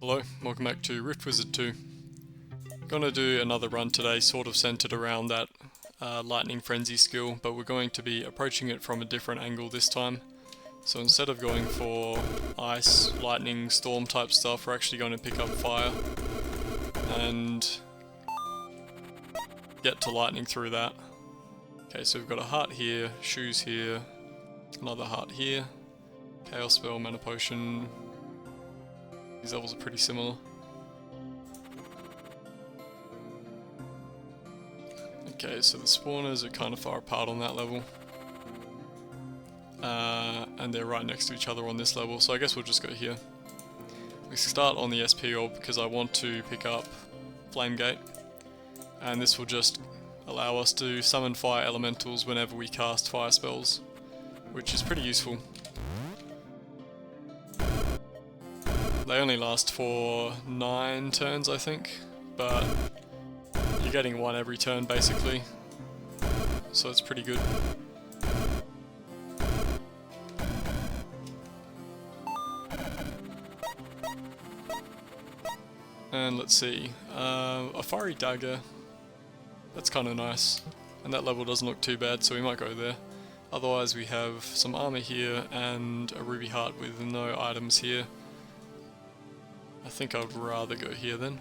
Hello, welcome back to Rift Wizard 2. Gonna do another run today, sort of centered around that Lightning Frenzy skill, but we're going to be approaching it from a different angle this time. So instead of going for ice, lightning, storm type stuff, we're actually going to pick up fire and get to lightning through that. Okay, so we've got a heart here, shoes here, another heart here, chaos spell, mana potion. These levels are pretty similar. Okay, so the spawners are kind of far apart on that level. And they're right next to each other on this level, so I guess we'll just go here. We start on the SP orb because I want to pick up Flame Gate. And this will just allow us to summon fire elementals whenever we cast fire spells, which is pretty useful. They only last for 9 turns, I think, but you're getting one every turn basically, so it's pretty good. And let's see, a fiery dagger, that's kind of nice, and that level doesn't look too bad, so we might go there. Otherwise we have some armor here and a ruby heart with no items here. I think I'd rather go here then.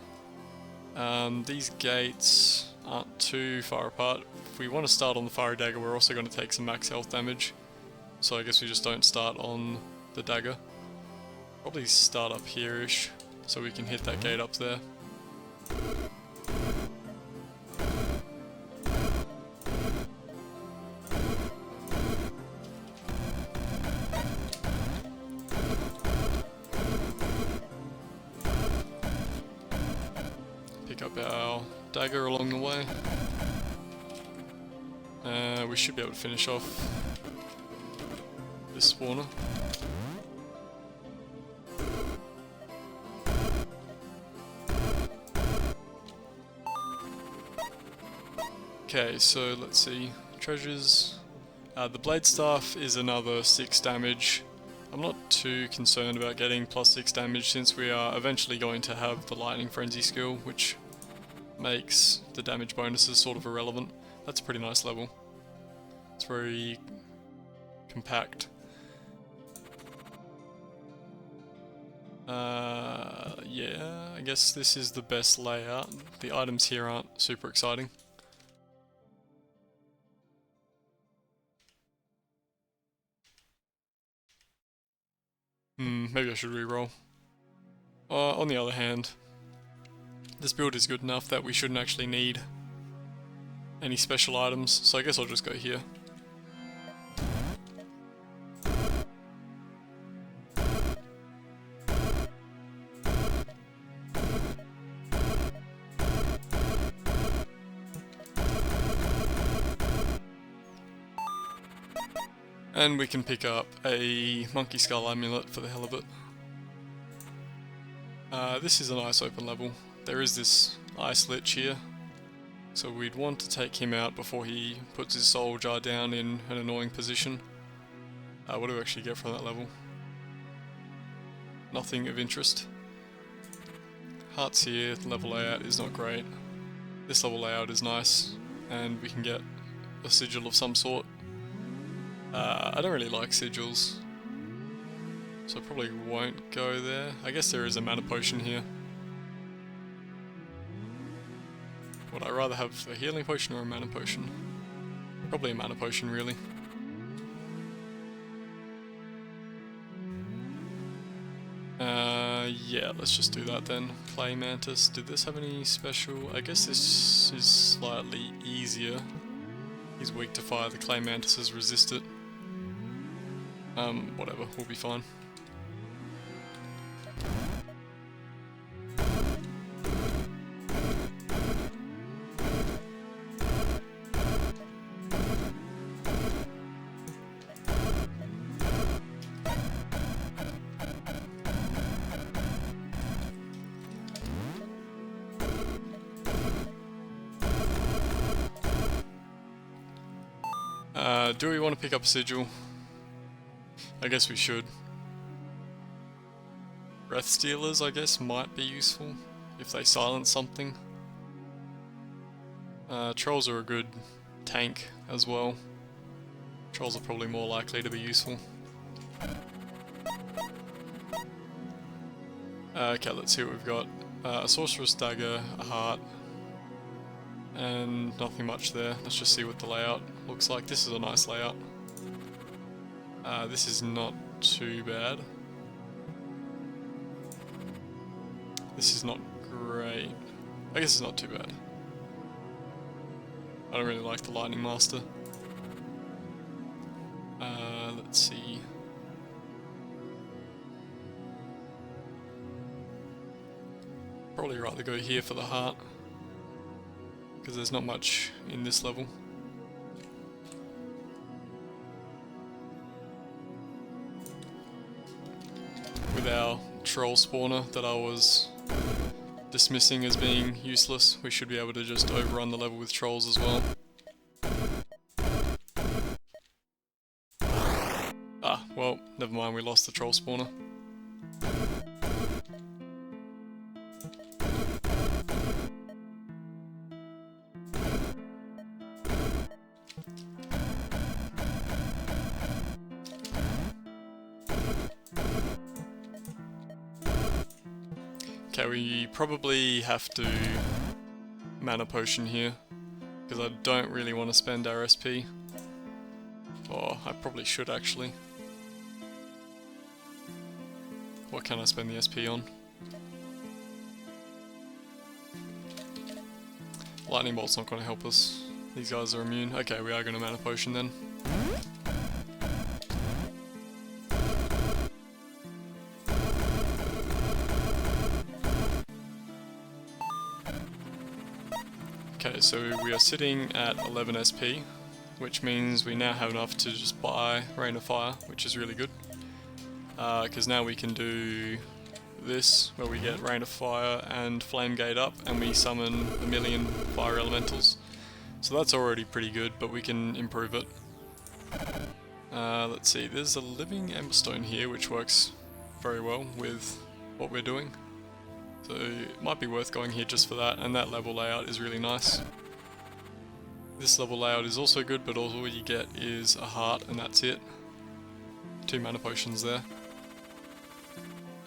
These gates aren't too far apart. If we want to start on the fiery dagger, we're also going to take some max health damage, so I guess we just don't start on the dagger. Probably start up here-ish, so we can hit that gate up there. Pick up our dagger along the way. We should be able to finish off this spawner. Okay, so let's see. Treasures. The blade staff is another 6 damage. I'm not too concerned about getting plus 6 damage since we are eventually going to have the Lightning Frenzy skill, which makes the damage bonuses sort of irrelevant. That's a pretty nice level. It's very compact. Yeah, I guess this is the best layout. The items here aren't super exciting. Maybe I should re-roll. On the other hand, this build is good enough that we shouldn't actually need any special items, so I guess I'll just go here. And we can pick up a monkey skull amulet for the hell of it. This is a nice open level. There is this ice lich here, so we'd want to take him out before he puts his soul jar down in an annoying position. What do we actually get from that level? Nothing of interest. Hearts here, the level layout is not great. This level layout is nice, and we can get a sigil of some sort. I don't really like sigils, so I probably won't go there. I guess there is a mana potion here. Would I rather have a healing potion or a mana potion? Probably a mana potion, really. Yeah, let's just do that then. Clay Mantis, did this have any special? I guess this is slightly easier. He's weak to fire, the Clay Mantises resist it. Whatever, we'll be fine. Do we want to pick up a sigil? I guess we should. Breath Stealers, I guess, might be useful if they silence something. Trolls are a good tank as well. Trolls are probably more likely to be useful. Okay, let's see what we've got. A Sorcerer's Dagger, a Heart, and nothing much there. Let's just see what the layout looks like. This is a nice layout. This is not too bad. This is not great. I guess it's not too bad. I don't really like the Lightning Master. Let's see. Probably rather go here for the heart, because there's not much in this level. With our troll spawner that I was dismissing as being useless, we should be able to just overrun the level with trolls as well. Ah, well, never mind, we lost the troll spawner. Okay, we probably have to mana potion here, because I don't really want to spend our SP. Or I probably should actually. What can I spend the SP on? Lightning Bolt's not going to help us. These guys are immune. Okay, we are going to mana potion then. Okay, so we are sitting at 11 SP, which means we now have enough to just buy Rain of Fire, which is really good. Because now we can do this, where we get Rain of Fire and Flame Gate up, and we summon a million Fire Elementals. So that's already pretty good, but we can improve it. Let's see, there's a Living Emberstone here, which works very well with what we're doing. So it might be worth going here just for that, and that level layout is really nice. This level layout is also good, but all you get is a heart, and that's it. 2 mana potions there.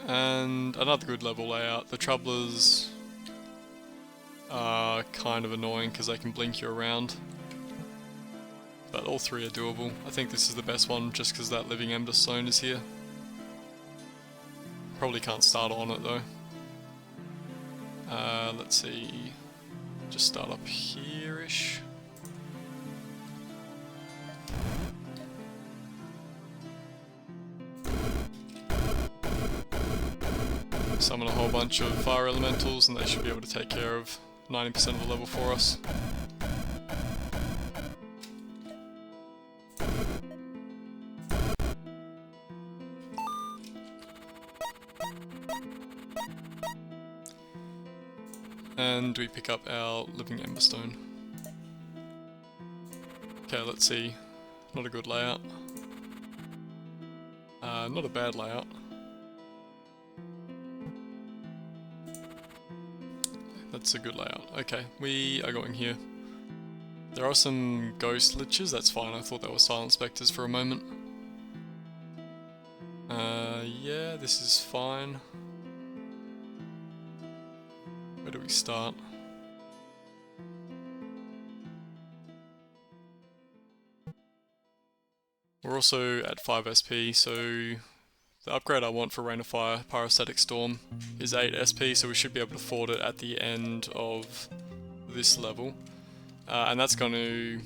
And another good level layout. The Troublers are kind of annoying because they can blink you around. But all 3 are doable. I think this is the best one just because that Living Emberstone is here. Probably can't start on it though. Let's see. Just start up here-ish. Summon a whole bunch of fire elementals and they should be able to take care of 90% of the level for us. And we pick up our Living Emberstone. Okay, let's see. Not a good layout. Not a bad layout. That's a good layout. Okay, we are going here. There are some ghost liches, that's fine. I thought that was silent spectres for a moment. Yeah, this is fine. Where do we start? We're also at 5 SP, so the upgrade I want for Rain of Fire, Pyrostatic Storm, is 8 SP, so we should be able to afford it at the end of this level. And that's going to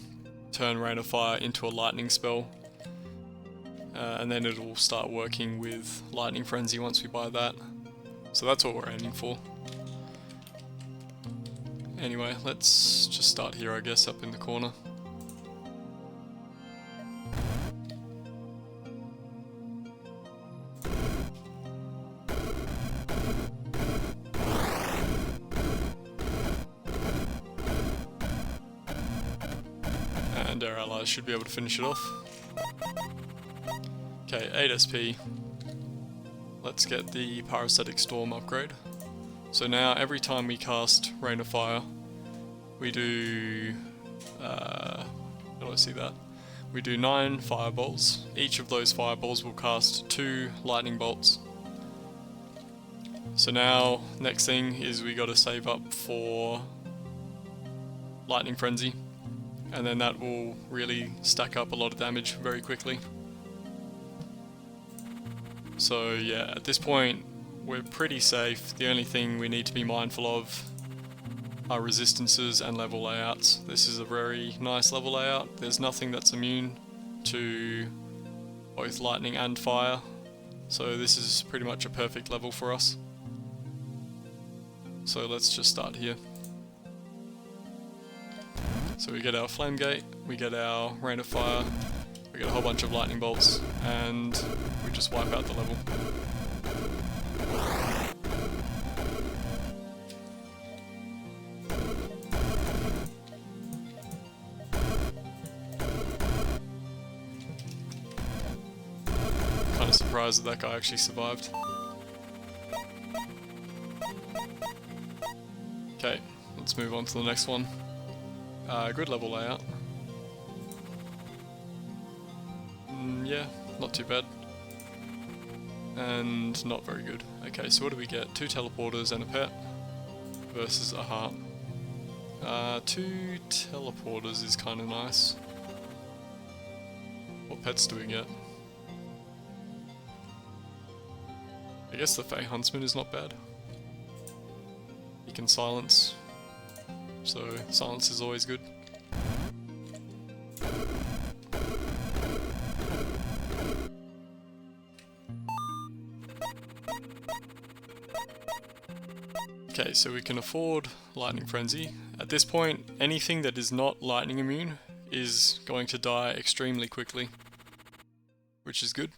turn Rain of Fire into a lightning spell. And then it'll start working with Lightning Frenzy once we buy that. So that's what we're aiming for. Anyway, let's just start here, I guess, up in the corner. And our allies should be able to finish it off. Okay, 8 SP. let's get the Pyrostatic Storm upgrade. So now every time we cast Rain of Fire, we do, how do I see that? We do 9 fireballs. Each of those fireballs will cast 2 lightning bolts. So now, next thing is we gotta save up for Lightning Frenzy, and then that will really stack up a lot of damage very quickly. So yeah, at this point we're pretty safe. The only thing we need to be mindful of are resistances and level layouts. This is a very nice level layout. There's nothing that's immune to both lightning and fire, so this is pretty much a perfect level for us. So let's just start here. So we get our Flame Gate, we get our Rain of Fire, we get a whole bunch of lightning bolts, and we just wipe out the level. Kinda surprised that guy actually survived. Okay, let's move on to the next one. Good level layout. Yeah, not too bad. And not very good. Okay, so what do we get? 2 teleporters and a pet versus a heart. 2 teleporters is kind of nice. What pets do we get? I guess the Fey Huntsman is not bad. He can silence, so silence is always good. Okay, so we can afford Lightning Frenzy. At this point, anything that is not lightning immune is going to die extremely quickly, which is good.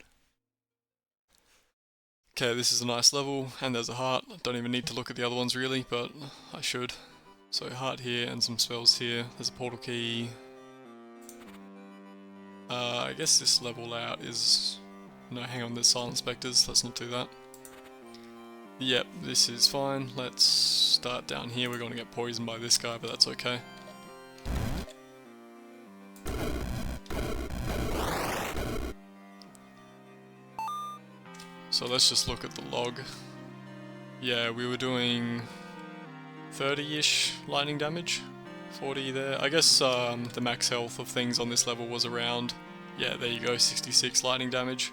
Okay, this is a nice level, and there's a heart. I don't even need to look at the other ones really, but I should. So heart here and some spells here. There's a portal key. I guess this level layout is... No, hang on, there's Silent Spectres, let's not do that. Yep, this is fine. Let's start down here. We're going to get poisoned by this guy, but that's okay. So let's just look at the log. Yeah, we were doing 30-ish lightning damage, 40 there. I guess the max health of things on this level was around, yeah, there you go, 66 lightning damage.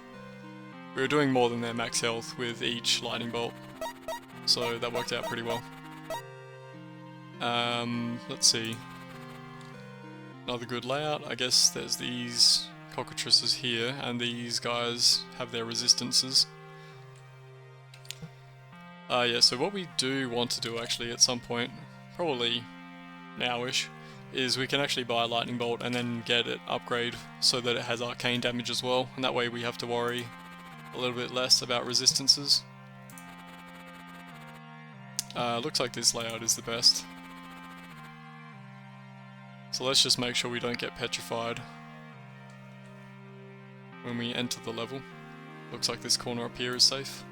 We were doing more than their max health with each lightning bolt, so that worked out pretty well. Let's see. Another good layout, I guess there's these cockatrices here, and these guys have their resistances. Yeah, so what we do want to do actually at some point, probably now-ish, is we can actually buy a lightning bolt and then get it upgrade so that it has arcane damage as well, and that way we have to worry a little bit less about resistances. Looks like this layout is the best. So let's just make sure we don't get petrified when we enter the level. Looks like this corner up here is safe.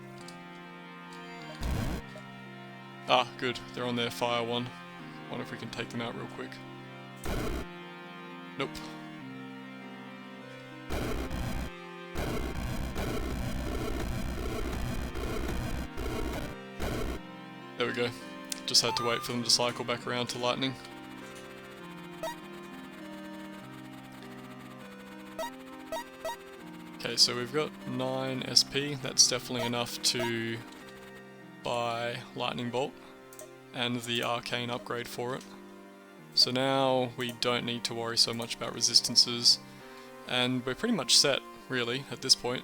Ah, good. They're on their fire one. Wonder if we can take them out real quick. Nope. There we go. Just had to wait for them to cycle back around to lightning. Okay, so we've got 9 SP. That's definitely enough to buy Lightning Bolt and the arcane upgrade for it. So now we don't need to worry so much about resistances, and we're pretty much set, really, at this point.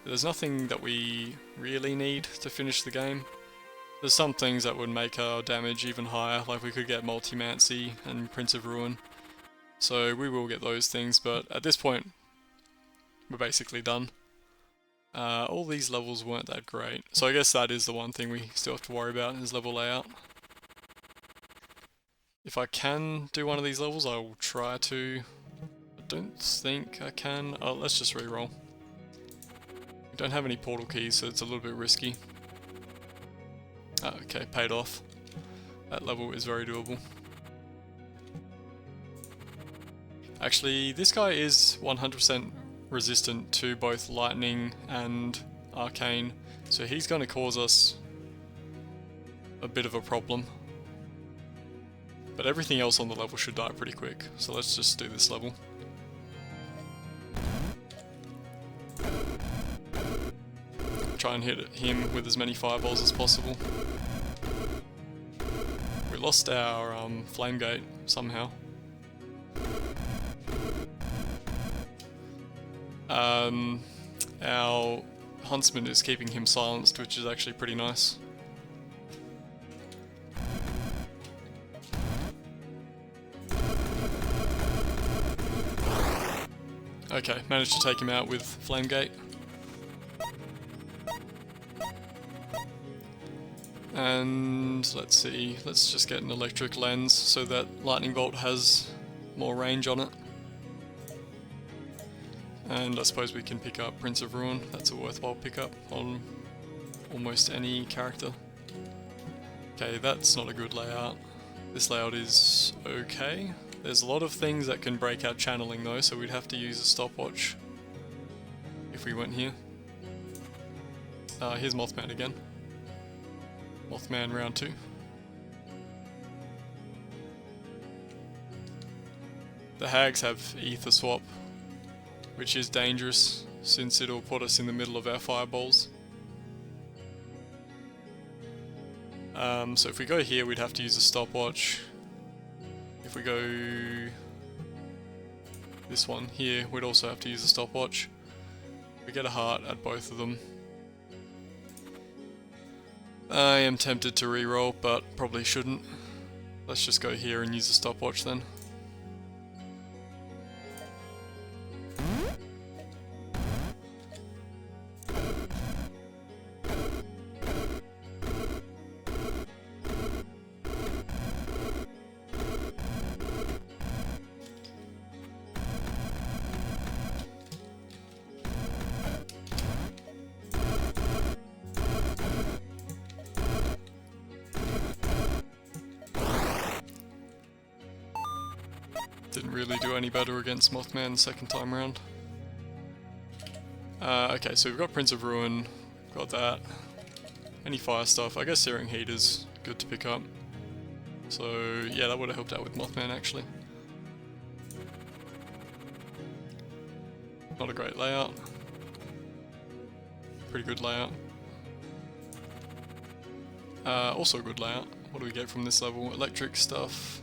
There's nothing that we really need to finish the game. There's some things that would make our damage even higher, like we could get Multimancy and Prince of Ruin. So we will get those things, but at this point, we're basically done. All these levels weren't that great, so I guess that is the one thing we still have to worry about, is level layout. If I can do one of these levels, I will try to. I don't think I can. Oh, let's just re-roll. Don't have any portal keys, so it's a little bit risky. Okay, paid off. That level is very doable. Actually, this guy is 100% resistant to both lightning and arcane, so he's going to cause us a bit of a problem. But everything else on the level should die pretty quick, so let's just do this level. Try and hit him with as many fireballs as possible. We lost our flame gate somehow. Our huntsman is keeping him silenced, which is actually pretty nice. Okay, managed to take him out with flame gate. And let's see, let's just get an electric lens so that lightning bolt has more range on it. And I suppose we can pick up Prince of Ruin. That's a worthwhile pickup on almost any character. Okay, that's not a good layout. This layout is okay. There's a lot of things that can break our channeling though, so we'd have to use a stopwatch if we went here. Here's Mothman again. Mothman round 2. The hags have ether swap, which is dangerous since it'll put us in the middle of our fireballs. So if we go here, we'd have to use a stopwatch. If we go this one here, we'd also have to use a stopwatch. We get a heart at both of them. I am tempted to reroll, but probably shouldn't. Let's just go here and use a stopwatch then. Didn't really do any better against Mothman the second time round. Okay, so we've got Prince of Ruin, got that. Any fire stuff, I guess Searing Heat is good to pick up. So yeah, that would have helped out with Mothman actually. Not a great layout. Pretty good layout. Also a good layout. What do we get from this level? Electric stuff.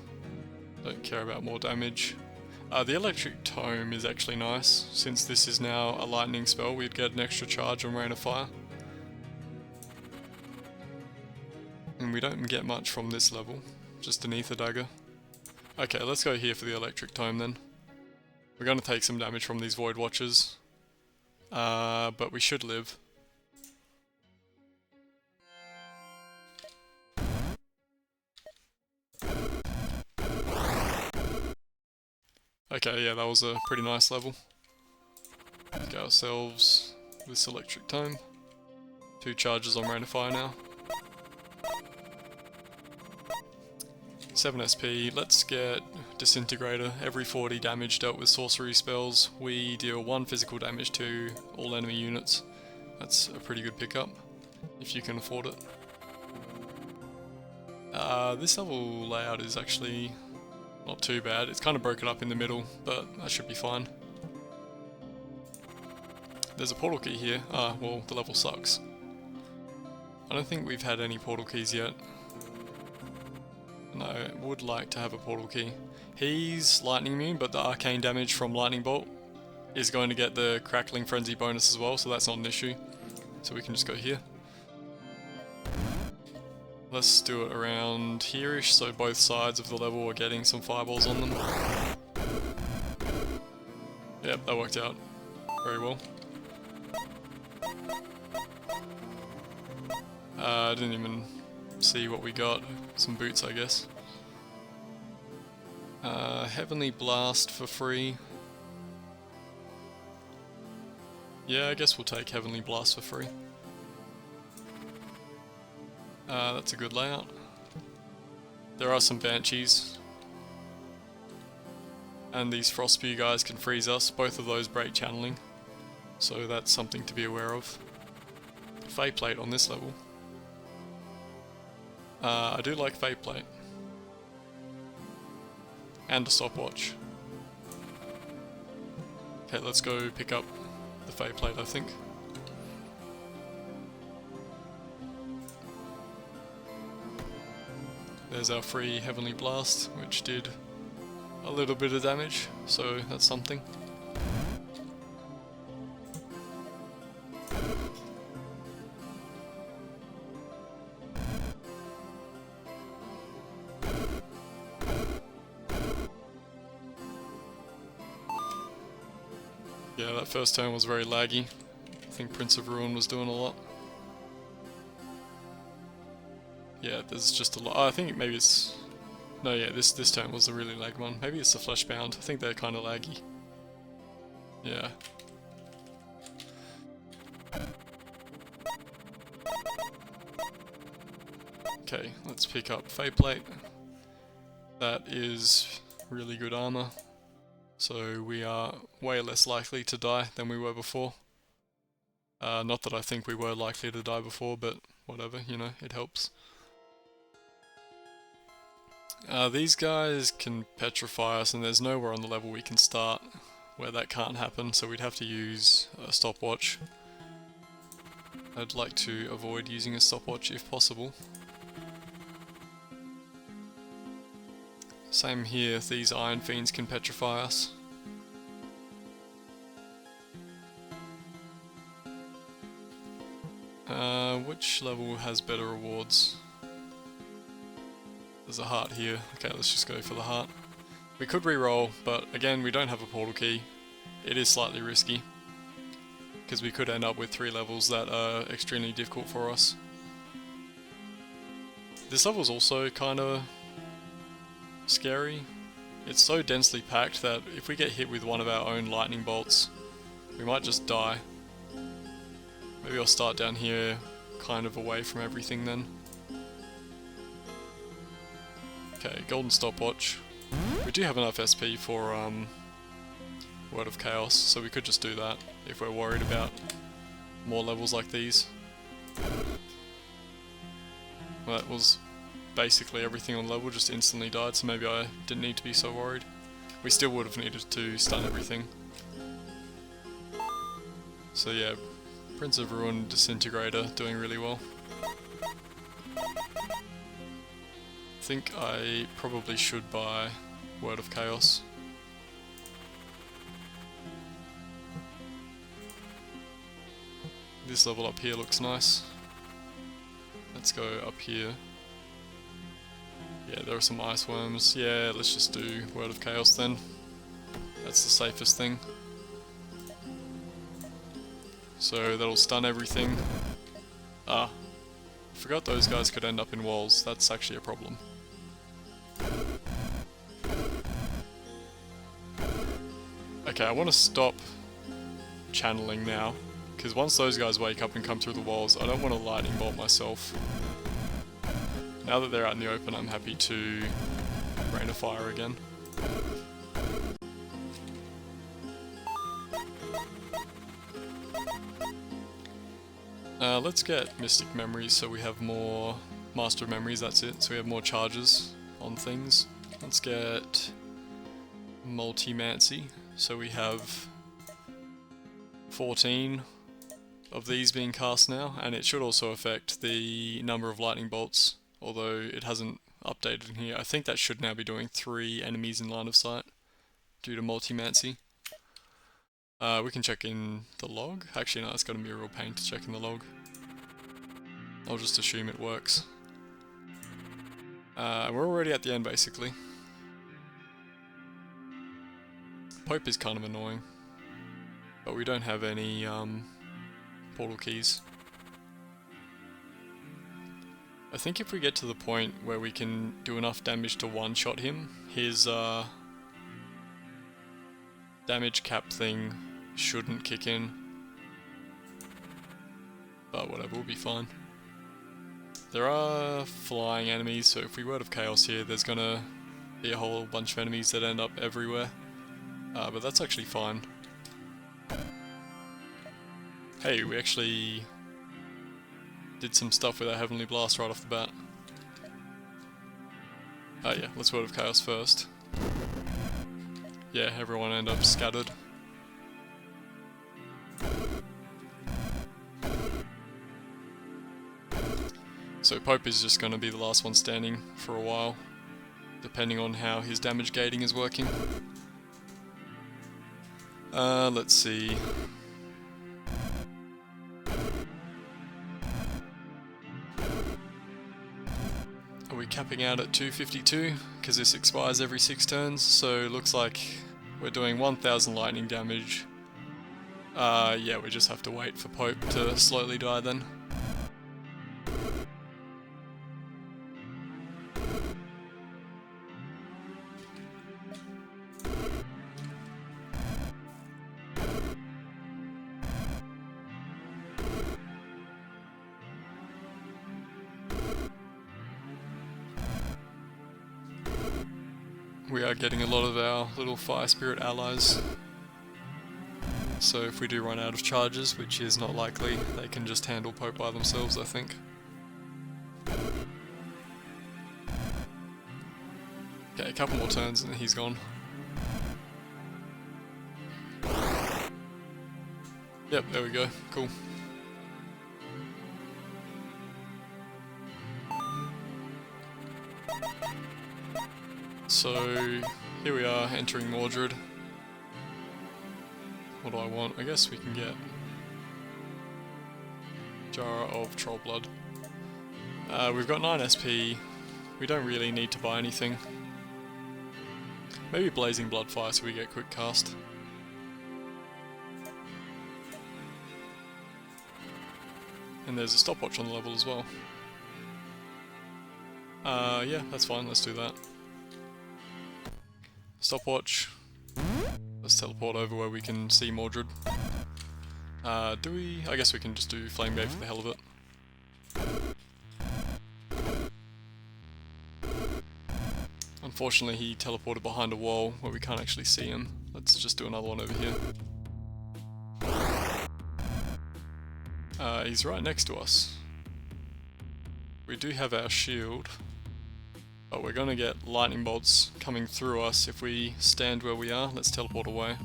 Don't care about more damage. The electric tome is actually nice. Since this is now a lightning spell, we'd get an extra charge on Rain of Fire. And we don't get much from this level, just an ether dagger. Okay, let's go here for the electric tome then. We're going to take some damage from these Void Watchers, but we should live. Okay, yeah, that was a pretty nice level. Get ourselves this electric tome. 2 charges on Rain of Fire now. 7 SP, let's get Disintegrator. Every 40 damage dealt with sorcery spells, we deal 1 physical damage to all enemy units. That's a pretty good pickup, if you can afford it. This level layout is actually not too bad. It's kind of broken up in the middle, but that should be fine. There's a portal key here. Well, the level sucks. I don't think we've had any portal keys yet. And I would like to have a portal key. He's lightning immune, but the arcane damage from lightning bolt is going to get the crackling frenzy bonus as well, so that's not an issue. So we can just go here. Let's do it around here-ish, so both sides of the level are getting some fireballs on them. Yep, that worked out very well. I didn't even see what we got. Some boots, I guess. Heavenly Blast for free. Yeah, I guess we'll take Heavenly Blast for free. That's a good layout. There are some Banshees. And these Frost Spew guys can freeze us. Both of those break channeling. So that's something to be aware of. Fate Plate on this level. I do like Fate Plate. And a stopwatch. Okay, let's go pick up the Fate Plate, I think. There's our free Heavenly Blast, which did a little bit of damage, so that's something. Yeah, that first turn was very laggy. I think Prince of Ruin was doing a lot. Yeah, there's just a lot. Oh, I think maybe it's... No, yeah, this turn was the really lag one. Maybe it's the Fleshbound. I think they're kind of laggy. Yeah. Okay, let's pick up Fate Plate. That is really good armor. So we are way less likely to die than we were before. Not that I think we were likely to die before, but whatever, you know, it helps. These guys can petrify us, and there's nowhere on the level we can start where that can't happen, so we'd have to use a stopwatch. I'd like to avoid using a stopwatch if possible. Same here, these Iron Fiends can petrify us. Which level has better rewards? There's a heart here. Okay, let's just go for the heart. We could re-roll, but again, we don't have a portal key. It is slightly risky, because we could end up with 3 levels that are extremely difficult for us. This level is also kind of scary. It's so densely packed that if we get hit with one of our own lightning bolts, we might just die. Maybe I'll start down here, kind of away from everything then. Okay, golden stopwatch. We do have enough SP for Word of Chaos, so we could just do that if we're worried about more levels like these. Well, that was basically everything on level, just instantly died, so maybe I didn't need to be so worried. We still would have needed to stun everything. So yeah, Prince of Ruin, Disintegrator, doing really well. I think I probably should buy Word of Chaos. This level up here looks nice. Let's go up here. Yeah, there are some ice worms. Yeah, let's just do Word of Chaos then. That's the safest thing. So that'll stun everything. Ah, forgot those guys could end up in walls. That's actually a problem. Okay, I want to stop channeling now, because once those guys wake up and come through the walls, I don't want to lightning bolt myself. Now that they're out in the open, I'm happy to rain of fire again. Let's get Mystic Memories so we have more Master of Memories, that's it, so we have more charges on things. Let's get Multimancy, so we have 14 of these being cast now, and it should also affect the number of lightning bolts, although it hasn't updated in here. I think that should now be doing 3 enemies in line of sight due to Multimancy. We can check in the log. Actually no, it's gonna be a real pain to check in the log. I'll just assume it works. We're already at the end basically. Pope is kind of annoying, but we don't have any portal keys. I think if we get to the point where we can do enough damage to one-shot him, his damage cap thing shouldn't kick in. but whatever, we'll be fine. There are flying enemies, so if we Word of Chaos here, there's gonna be a whole bunch of enemies that end up everywhere. But that's actually fine. Hey, we actually did some stuff with our Heavenly Blast right off the bat. Oh yeah, let's Word of Chaos first. Yeah, everyone end up scattered. So Pope is just going to be the last one standing for a while, depending on how his damage gating is working. Let's see. Are we capping out at 252? Because this expires every 6 turns, so it looks like we're doing 1000 lightning damage. Yeah, we just have to wait for Pope to slowly die then. We are getting a lot of our little fire spirit allies, so if we do run out of charges, which is not likely, they can just handle Pope by themselves, I think. Okay, a couple more turns and he's gone. Yep, there we go, cool. So, here we are, entering Mordred. What do I want? I guess we can get Jar of Troll Blood. We've got 9 SP, we don't really need to buy anything. Maybe Blazing Bloodfire so we get quick cast. And there's a stopwatch on the level as well. Yeah, that's fine, let's do that. Stopwatch. Let's teleport over where we can see Mordred. Do we? I guess we can just do Flame Gate for the hell of it. Unfortunately, he teleported behind a wall where we can't actually see him. Let's just do another one over here. He's right next to us. We do have our shield. But we're gonna get lightning bolts coming through us if we stand where we are. Let's teleport away.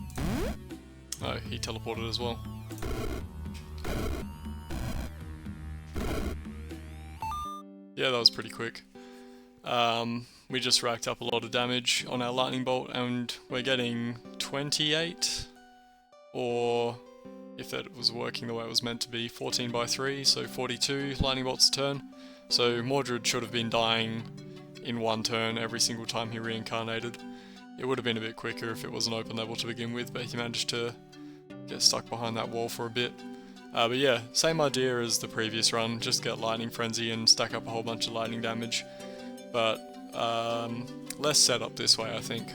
Oh, he teleported as well. Yeah, that was pretty quick. We just racked up a lot of damage on our lightning bolt and we're getting 28, or if that was working the way it was meant to be, 14 by 3, so 42 lightning bolts a turn. So Mordred should have been dying in one turn every single time he reincarnated. It would have been a bit quicker if it was an open level to begin with, but he managed to get stuck behind that wall for a bit. But yeah, same idea as the previous run, just get Lightning Frenzy and stack up a whole bunch of lightning damage, but less setup this way, I think.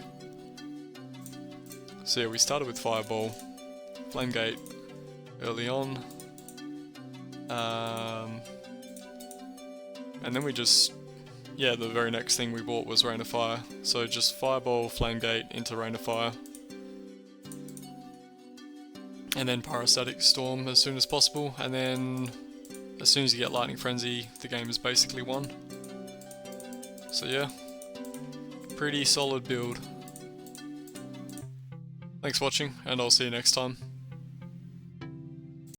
So yeah, we started with Fireball, Flame Gate early on, and then we just, yeah, the very next thing we bought was Rain of Fire, so just Fireball, Flame Gate into Rain of Fire. And then Pyrostatic Storm as soon as possible, and then as soon as you get Lightning Frenzy, the game is basically won. So yeah, pretty solid build. Thanks for watching, and I'll see you next time.